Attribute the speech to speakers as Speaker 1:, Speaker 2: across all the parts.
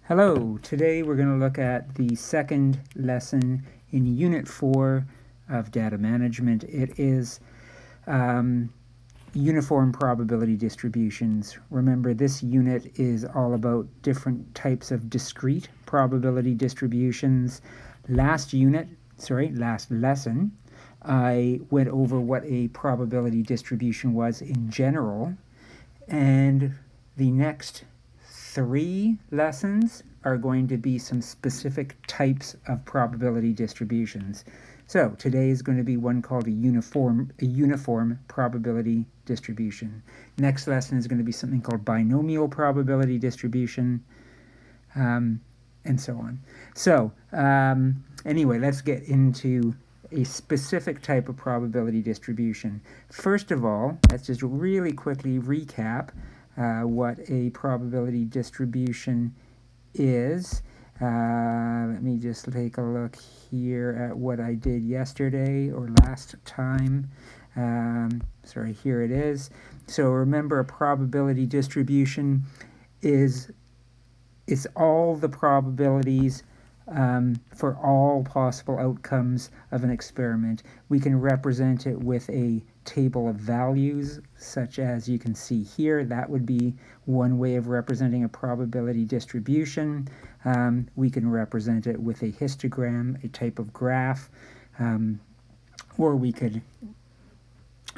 Speaker 1: Hello, today we're going to look at the second lesson in Unit 4 of Data Management. It is uniform probability distributions. Remember, this unit is all about different types of discrete probability distributions. Last lesson, I went over what a probability distribution was in general, and the next 3 lessons are going to be some specific types of probability distributions. So today is going to be one called a uniform probability distribution. Next lesson is going to be something called binomial probability distribution, and so on. So anyway, let's get into a specific type of probability distribution. First of all, let's just really quickly recap what a probability distribution is. Let me just take a look here at what I did yesterday or last time. Sorry, here it is. So remember, a probability distribution is all the probabilities for all possible outcomes of an experiment. We can represent it with a table of values, such as you can see here. That would be one way of representing a probability distribution. We can represent it with a histogram, a type of graph, or we could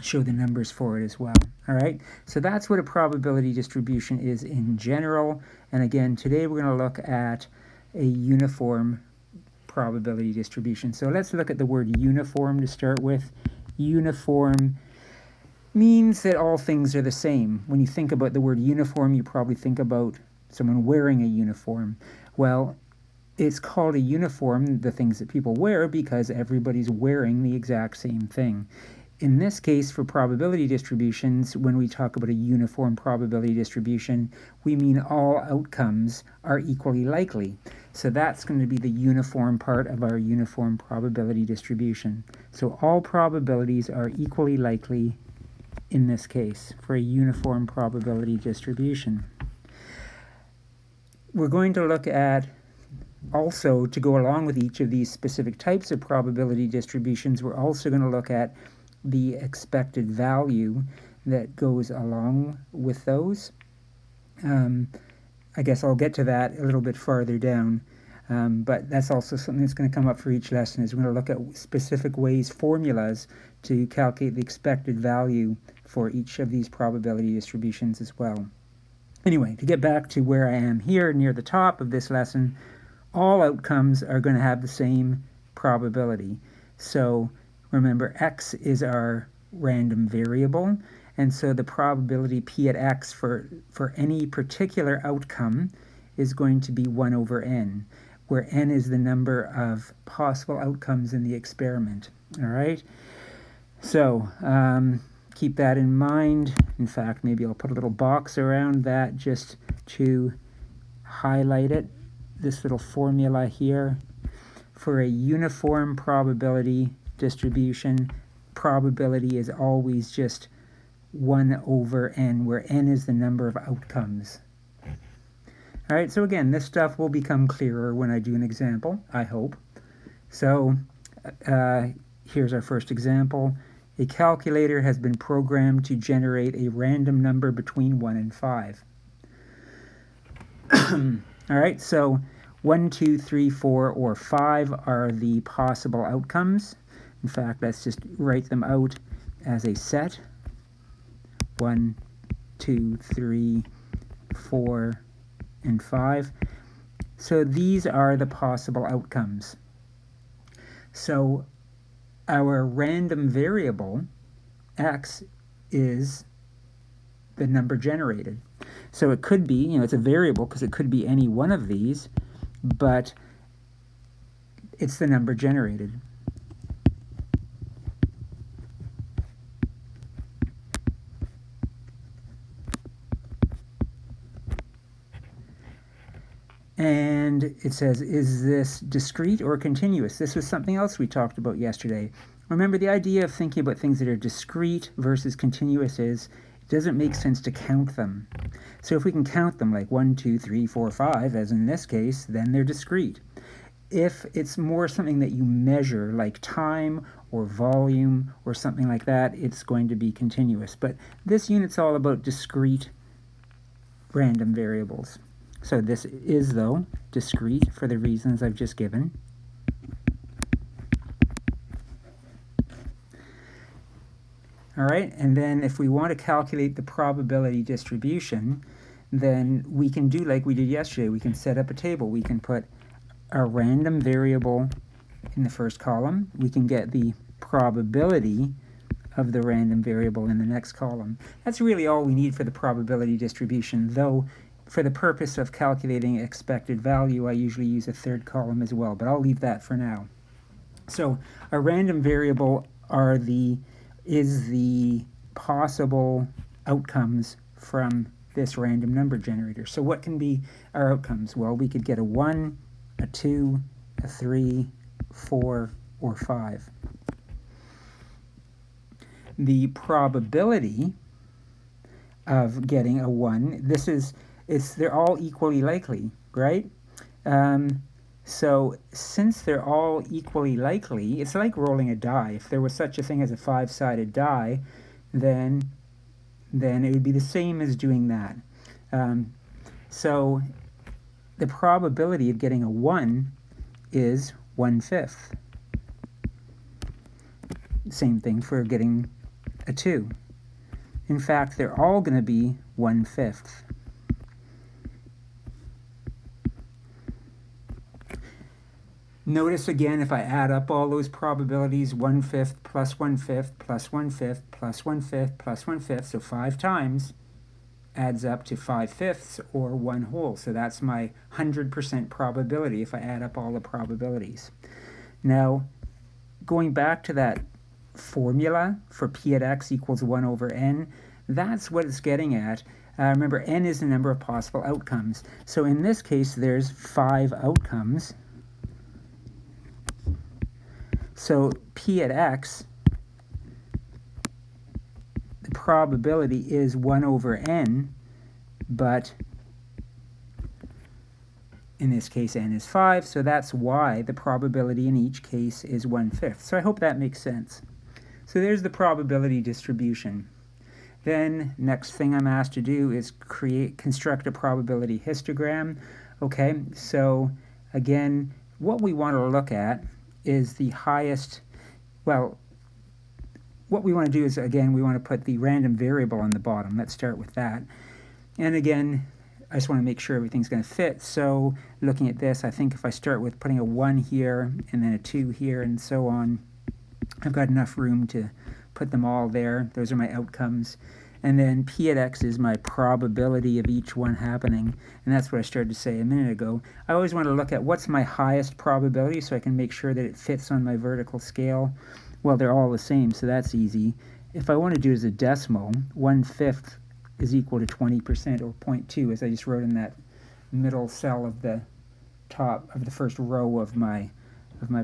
Speaker 1: show the numbers for it as well. All right, so that's what a probability distribution is in general. And again, today we're going to look at a uniform probability distribution. So let's look at the word uniform to start with. Uniform means that all things are the same. When you think about the word uniform, you probably think about someone wearing a uniform. Well, it's called a uniform, the things that people wear, because everybody's wearing the exact same thing. In this case, for probability distributions, when we talk about a uniform probability distribution, we mean all outcomes are equally likely. So that's going to be the uniform part of our uniform probability distribution. So all probabilities are equally likely in this case for a uniform probability distribution. We're going to look at also, to go along with each of these specific types of probability distributions, we're also going to look at the expected value that goes along with those. I guess I'll get to that a little bit farther down, but that's also something that's going to come up for each lesson. Is we're going to look at specific ways, formulas, to calculate the expected value for each of these probability distributions as well. Anyway, to get back to where I am here near the top of this lesson, all outcomes are going to have the same probability. So remember, x is our random variable, and so the probability p at x for any particular outcome is going to be 1 over n, where n is the number of possible outcomes in the experiment. All right? So keep that in mind. In fact, maybe I'll put a little box around that just to highlight it. This little formula here. For a uniform probability distribution, probability is always just 1 over n, where n is the number of outcomes. All right, so again, this stuff will become clearer when I do an example, I hope. So here's our first example. A calculator has been programmed to generate a random number between 1 and 5. All right, so 1, 2, 3, 4, or 5 are the possible outcomes. In fact, let's just write them out as a set. 1, 2, 3, 4, and 5. So these are the possible outcomes. So our random variable, x, is the number generated. So it could be, it's a variable because it could be any one of these, but it's the number generated. And it says, is this discrete or continuous? This was something else we talked about yesterday. Remember, the idea of thinking about things that are discrete versus continuous is doesn't make sense to count them. So if we can count them like 1, 2, 3, 4, 5, as in this case, then they're discrete. If it's more something that you measure, like time or volume or something like that, it's going to be continuous. But this unit's all about discrete random variables. So this is, though, discrete for the reasons I've just given. All right, and then if we want to calculate the probability distribution, then we can do like we did yesterday. We can set up a table. We can put a random variable in the first column. We can get the probability of the random variable in the next column. That's really all we need for the probability distribution, though for the purpose of calculating expected value, I usually use a third column as well, but I'll leave that for now. So a random variable is the possible outcomes from this random number generator. So what can be our outcomes? Well, we could get a 1, a 2, a 3, 4, or 5. The probability of getting a 1, they're all equally likely, right? So since they're all equally likely, it's like rolling a die. If there was such a thing as a 5-sided die, then it would be the same as doing that. So the probability of getting a 1 is 1/5. Same thing for getting a 2. In fact, they're all going to be 1/5. Notice again, if I add up all those probabilities, 1/5 plus 1/5 plus 1/5 plus 1/5 plus 1/5, so 5 times, adds up to 5/5 or 1 whole. So that's my 100% probability if I add up all the probabilities. Now, going back to that formula for P at x equals 1 over n, that's what it's getting at. Remember, n is the number of possible outcomes. So in this case, there's 5 outcomes. So P at x, the probability is 1 over n, but in this case n is 5, so that's why the probability in each case is 1/5. So I hope that makes sense. So there's the probability distribution. Then next thing I'm asked to do is construct a probability histogram. Okay, so again, what we want to look at is the highest, well, what we want to do is, again, we want to put the random variable on the bottom. Let's start with that. And again, I just want to make sure everything's going to fit. So looking at this, I think if I start with putting a 1 here and then a 2 here and so on, I've got enough room to put them all there. Those are my outcomes. And then P at x is my probability of each one happening. And that's what I started to say a minute ago. I always want to look at what's my highest probability so I can make sure that it fits on my vertical scale. Well, they're all the same, so that's easy. If I want to do it as a decimal, 1/5 is equal to 20% or 0.2, as I just wrote in that middle cell of the top of the first row of my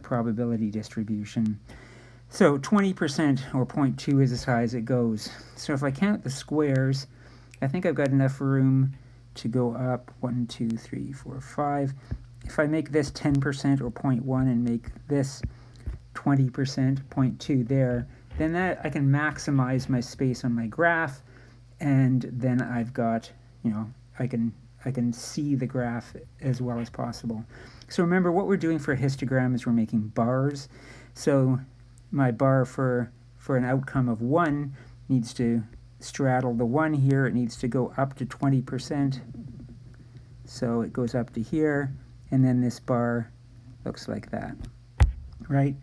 Speaker 1: probability distribution. So 20% or 0.2 is as high as it goes. So if I count the squares, I think I've got enough room to go up 1, 2, 3, 4, 5. If I make this 10% or 0.1 and make this 20%, 0.2 there, then that I can maximize my space on my graph, and then I've got, I can see the graph as well as possible. So remember, what we're doing for a histogram is we're making bars. So my bar for an outcome of 1 needs to straddle the 1 here. It needs to go up to 20%. So it goes up to here, and then this bar looks like that, right?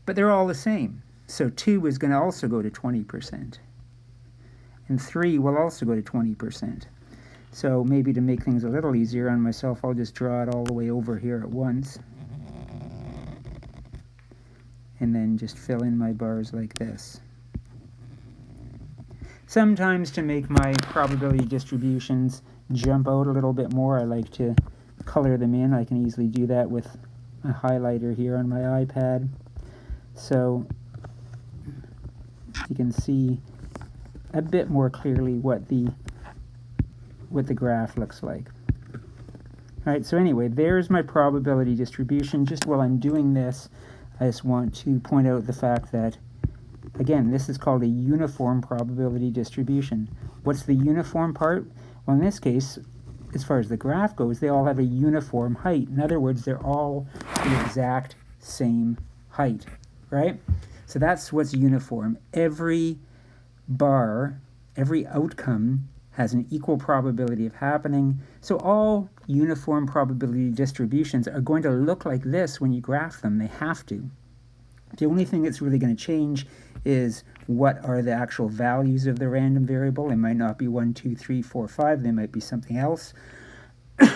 Speaker 1: But they're all the same. So 2 is going to also go to 20%. And 3 will also go to 20%. So maybe to make things a little easier on myself, I'll just draw it all the way over here at once. And then just fill in my bars like this. Sometimes to make my probability distributions jump out a little bit more, I like to color them in. I can easily do that with a highlighter here on my iPad. So you can see a bit more clearly what the graph looks like. All right, so anyway, there's my probability distribution. Just while I'm doing this, I just want to point out the fact that, again, this is called a uniform probability distribution. What's the uniform part? Well, in this case, as far as the graph goes, they all have a uniform height. In other words, they're all the exact same height, right? So that's what's uniform. Every bar, every outcome has an equal probability of happening. So all uniform probability distributions are going to look like this when you graph them. They have to. The only thing that's really going to change is what are the actual values of the random variable. It might not be 1, 2, 3, 4, 5. They might be something else.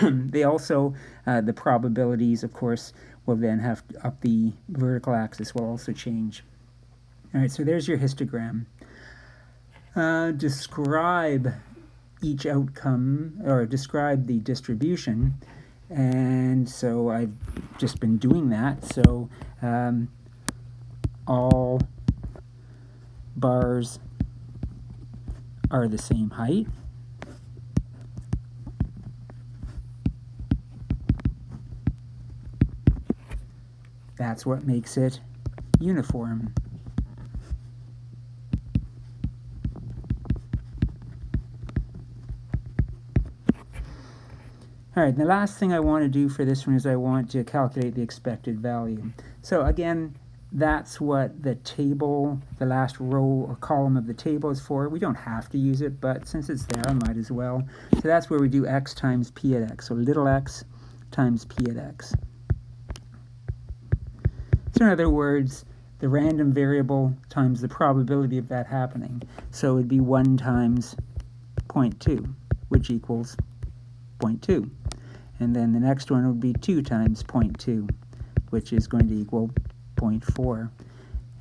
Speaker 1: They also, the probabilities, of course, will then have up the vertical axis will also change. All right, so there's your histogram. Describe each outcome, or describe the distribution, and so I've just been doing that. So all bars are the same height. That's what makes it uniform. All right, the last thing I want to do for this one is I want to calculate the expected value. So again, that's what the table, the last row or column of the table is for. We don't have to use it, but since it's there, I might as well. So that's where we do x times p at x. So little x times p at x. So in other words, the random variable times the probability of that happening. So it would be 1 times 0.2, which equals 0.2. And then the next one would be 2 times 0.2, which is going to equal 0.4,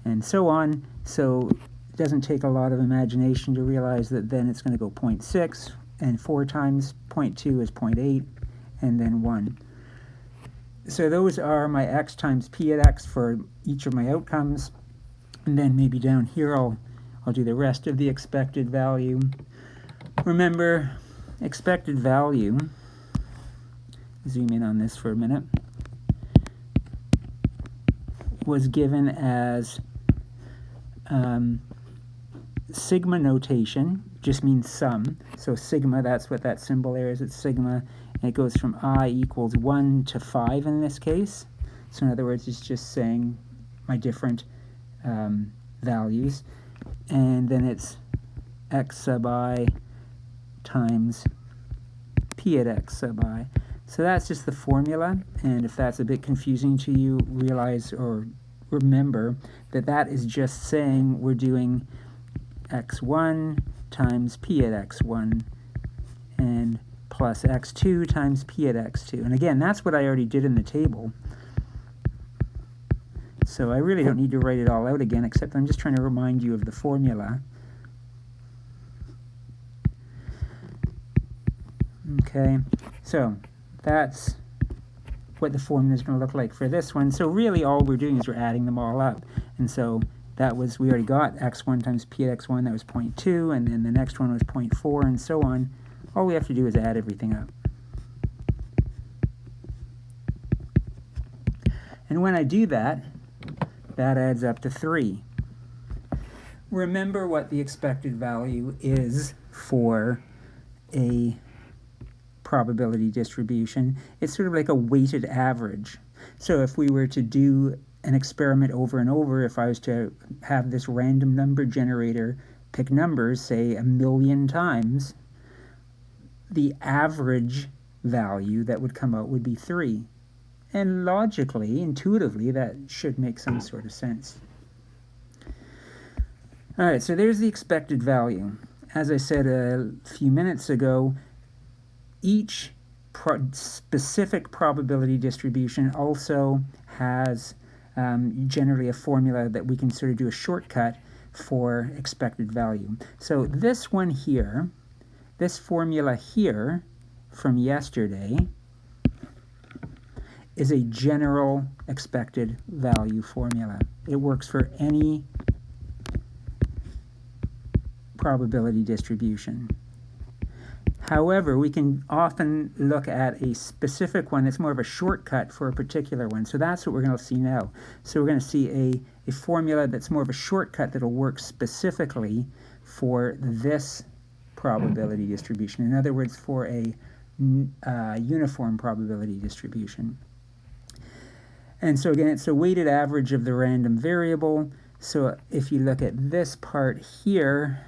Speaker 1: and so on. So it doesn't take a lot of imagination to realize that then it's going to go 0.6, and 4 times 0.2 is 0.8, and then 1. So those are my x times p at x for each of my outcomes. And then maybe down here I'll do the rest of the expected value. Remember, expected value, zoom in on this for a minute, was given as sigma notation, just means sum. So sigma, that's what that symbol there is, it's sigma, and it goes from I equals 1 to 5 in this case. So in other words, it's just saying my different values. And then it's x sub I times p at x sub I. So that's just the formula, and if that's a bit confusing to you, realize or remember that that is just saying we're doing x1 times p at x1 and plus x2 times p at x2. And again, that's what I already did in the table. So I really don't need to write it all out again, except I'm just trying to remind you of the formula. Okay, so that's what the formula is going to look like for this one. So really all we're doing is we're adding them all up. And so that was, we already got x1 times p at x1, that was 0.2, and then the next one was 0.4, and so on. All we have to do is add everything up. And when I do that, that adds up to 3. Remember what the expected value is for a probability distribution. It's sort of like a weighted average. So if we were to do an experiment over and over, if I was to have this random number generator pick numbers, say 1,000,000 times, the average value that would come out would be 3. And logically, intuitively, that should make some sort of sense. All right, so there's the expected value. As I said a few minutes ago, each specific probability distribution also has generally a formula that we can sort of do a shortcut for expected value. So this one here, this formula here from yesterday, is a general expected value formula. It works for any probability distribution. However, we can often look at a specific one that's more of a shortcut for a particular one. So that's what we're going to see now. So we're going to see a formula that's more of a shortcut that'll work specifically for this probability distribution. In other words, for a uniform probability distribution. And so again, it's a weighted average of the random variable. So if you look at this part here,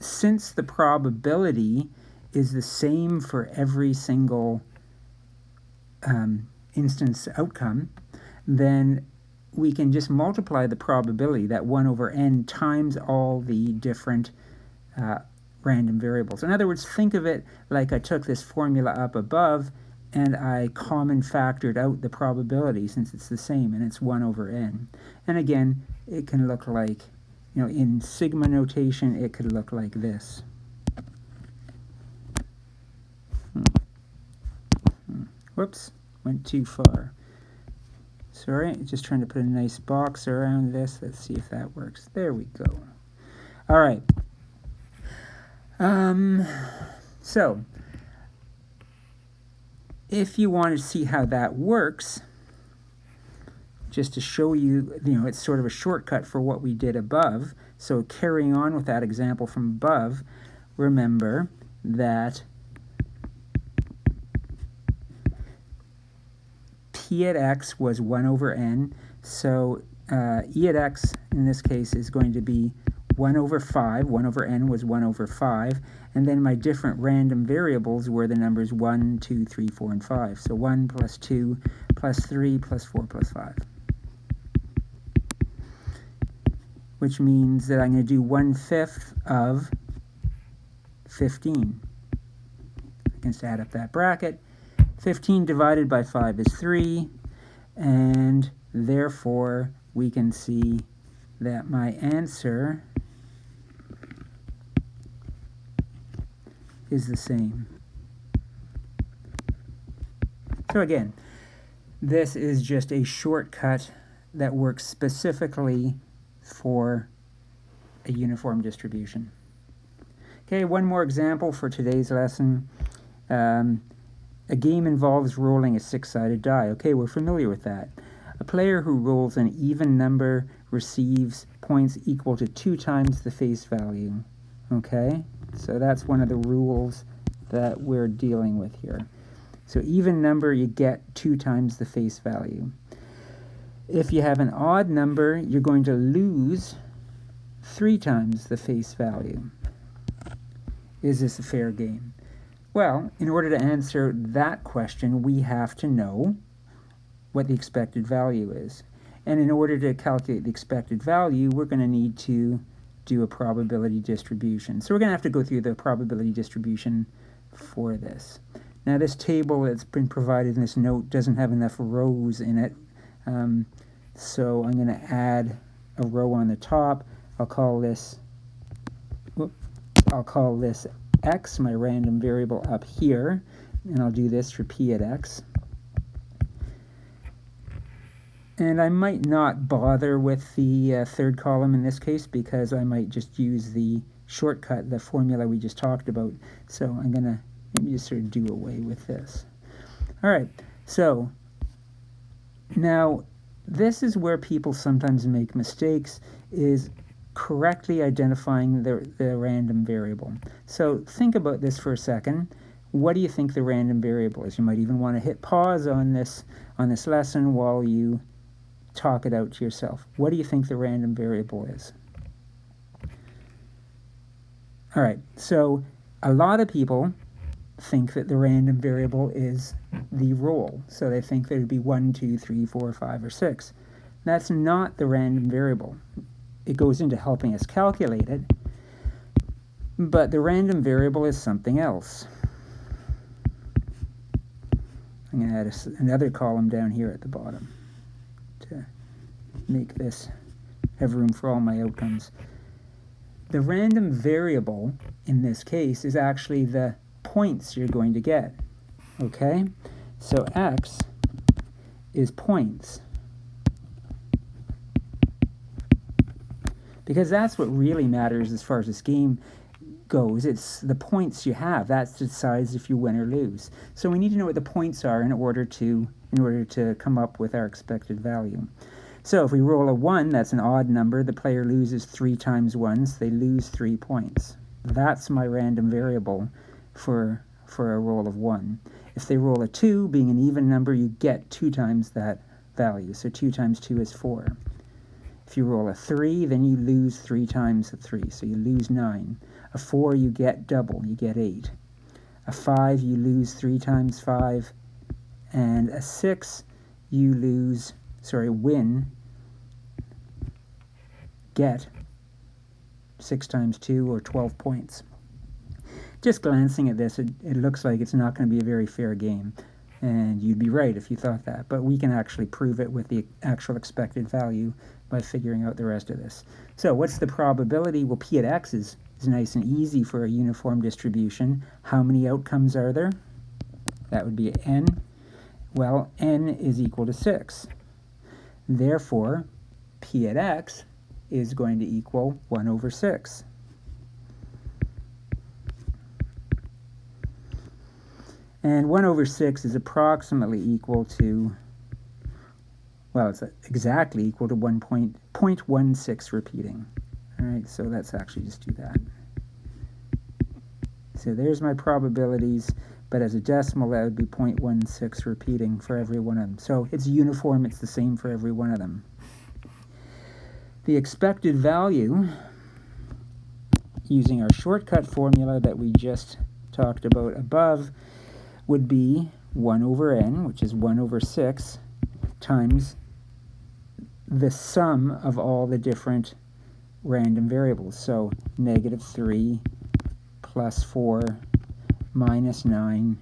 Speaker 1: since the probability is the same for every single instance outcome, then we can just multiply the probability, that 1 over n, times all the different random variables. In other words, think of it like I took this formula up above and I common factored out the probability, since it's the same, and it's 1 over n. And again, it can look like, you know, in sigma notation, it could look like this. Whoops, went too far. Sorry, just trying to put a nice box around this. Let's see if that works. There we go. All right. So, if you want to see how that works, just to show you, it's sort of a shortcut for what we did above. So carrying on with that example from above, remember that P at x was 1 over n, so E at x in this case is going to be 1 over 5, 1 over n was 1 over 5, and then my different random variables were the numbers 1, 2, 3, 4, and 5. So 1 plus 2 plus 3 plus 4 plus 5. Which means that I'm going to do 1/5 of 15. I can just add up that bracket. 15 divided by 5 is 3, and therefore we can see that my answer is the same. So again, this is just a shortcut that works specifically for a uniform distribution. Okay, one more example for today's lesson. A game involves rolling a 6-sided die. Okay, we're familiar with that. A player who rolls an even number receives points equal to 2 times the face value. Okay, so that's one of the rules that we're dealing with here. So even number, you get 2 times the face value. If you have an odd number, you're going to lose 3 times the face value. Is this a fair game? Well, in order to answer that question, we have to know what the expected value is. And in order to calculate the expected value, we're going to need to do a probability distribution. So we're going to have to go through the probability distribution for this. Now, this table that's been provided in this note doesn't have enough rows in it. So I'm going to add a row on the top. I'll call this x, my random variable up here, and I'll do this for P at x. And I might not bother with the third column in this case, because I might just use the shortcut, the formula we just talked about. So I'm going to maybe just sort of do away with this. All right, so now this is where people sometimes make mistakes, is correctly identifying the random variable. So think about this for a second. What do you think the random variable is? You might even want to hit pause on this lesson while you talk it out to yourself. What do you think the random variable is? All right, so a lot of people think that the random variable is the roll. So they think there'd be 1, 2, 3, 4, 5, or 6. That's not the random variable. It goes into helping us calculate it, but the random variable is something else. I'm going to add another column down here at the bottom to make this have room for all my outcomes. The random variable in this case is actually the points you're going to get. Okay? So x is points, because that's what really matters as far as this game goes. It's the points you have that decides if you win or lose. So we need to know what the points are in order to come up with our expected value. So if we roll a 1, that's an odd number. The player loses 3 times 1, so they lose 3 points. That's my random variable for a roll of 1. If they roll a 2, being an even number, you get 2 times that value. So 2 times 2 is 4. If you roll a 3, then you lose 3 times a 3, so you lose 9. A 4, you get double, you get 8. A 5, you lose 3 times 5. And a 6, you get 6 times 2, or 12 points. Just glancing at this, it looks like it's not going to be a very fair game. And you'd be right if you thought that. But we can actually prove it with the actual expected value by figuring out the rest of this. So what's the probability? Well, P at X is nice and easy for a uniform distribution. How many outcomes are there? That would be N. Well, N is equal to 6. Therefore, P at X is going to equal 1 over 6. And 1 over 6 is approximately equal to, well, it's exactly equal to 1.16 repeating. All right, so let's actually just do that. So there's my probabilities, but as a decimal, that would be 0.16 repeating for every one of them. So it's uniform, it's the same for every one of them. The expected value, using our shortcut formula that we just talked about above, would be 1 over n, which is 1 over 6, times the sum of all the different random variables. So -3 plus 4 minus 9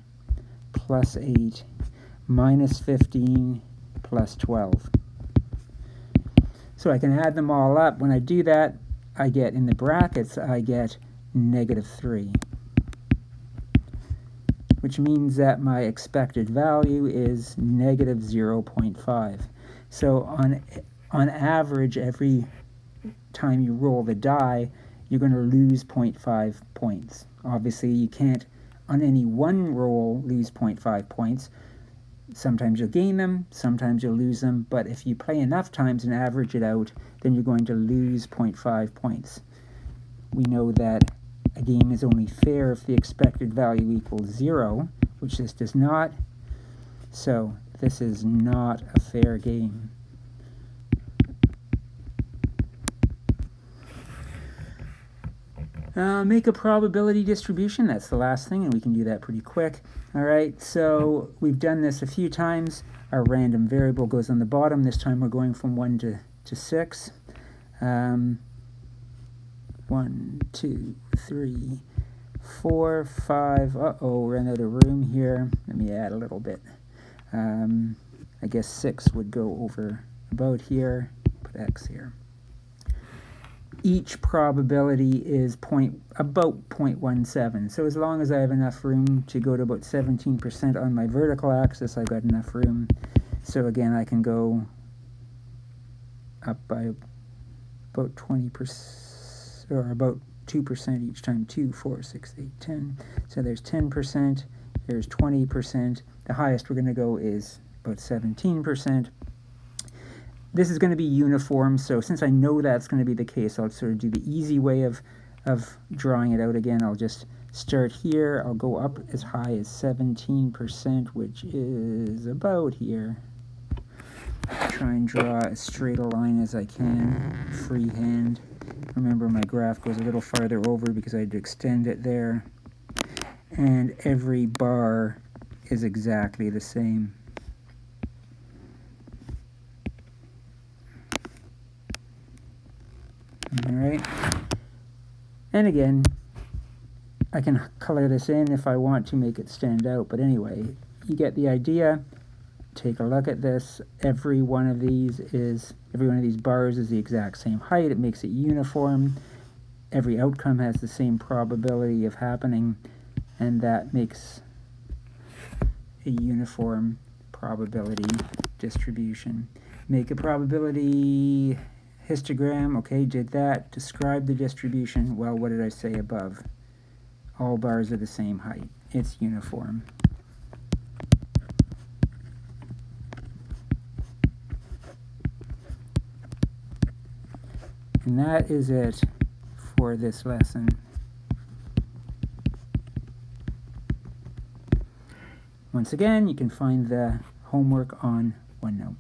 Speaker 1: plus 8 minus 15 plus 12. So I can add them all up. When I do that, I get, in the brackets, I get -3. Which means that my expected value is -0.5. So on average, every time you roll the die, you're going to lose 0.5 points. Obviously, you can't, on any one roll, lose 0.5 points. Sometimes you'll gain them, sometimes you'll lose them, but if you play enough times and average it out, then you're going to lose 0.5 points. We know that a game is only fair if the expected value equals 0, which this does not. So this is not a fair game. Make a probability distribution. That's the last thing, and we can do that pretty quick. All right, so we've done this a few times. Our random variable goes on the bottom. This time we're going from 1 to 6. 1, 2, 3, 4, 5. Uh-oh, ran out of room here. Let me add a little bit. I guess 6 would go over about here. Put X here. Each probability is about 0.17. So as long as I have enough room to go to about 17% on my vertical axis, I've got enough room. So again, I can go up by about 20%, or about 2% each time. 2, 4, 6, 8, 10. So there's 10%, there's 20%. The highest we're going to go is about 17%. This is going to be uniform, so since I know that's going to be the case, I'll sort of do the easy way of drawing it out again. I'll just start here. I'll go up as high as 17%, which is about here. Try and draw as straight a line as I can, freehand. Remember, my graph goes a little farther over because I had to extend it there. And every bar is exactly the same. Alright, and again, I can color this in if I want to make it stand out, but anyway, you get the idea. Take a look at this. Every one of these bars is the exact same height. It makes it uniform. Every outcome has the same probability of happening, and that makes a uniform probability distribution. Make a probability histogram, okay, did that. Describe the distribution. Well, what did I say above? All bars are the same height. It's uniform. And that is it for this lesson. Once again, you can find the homework on OneNote.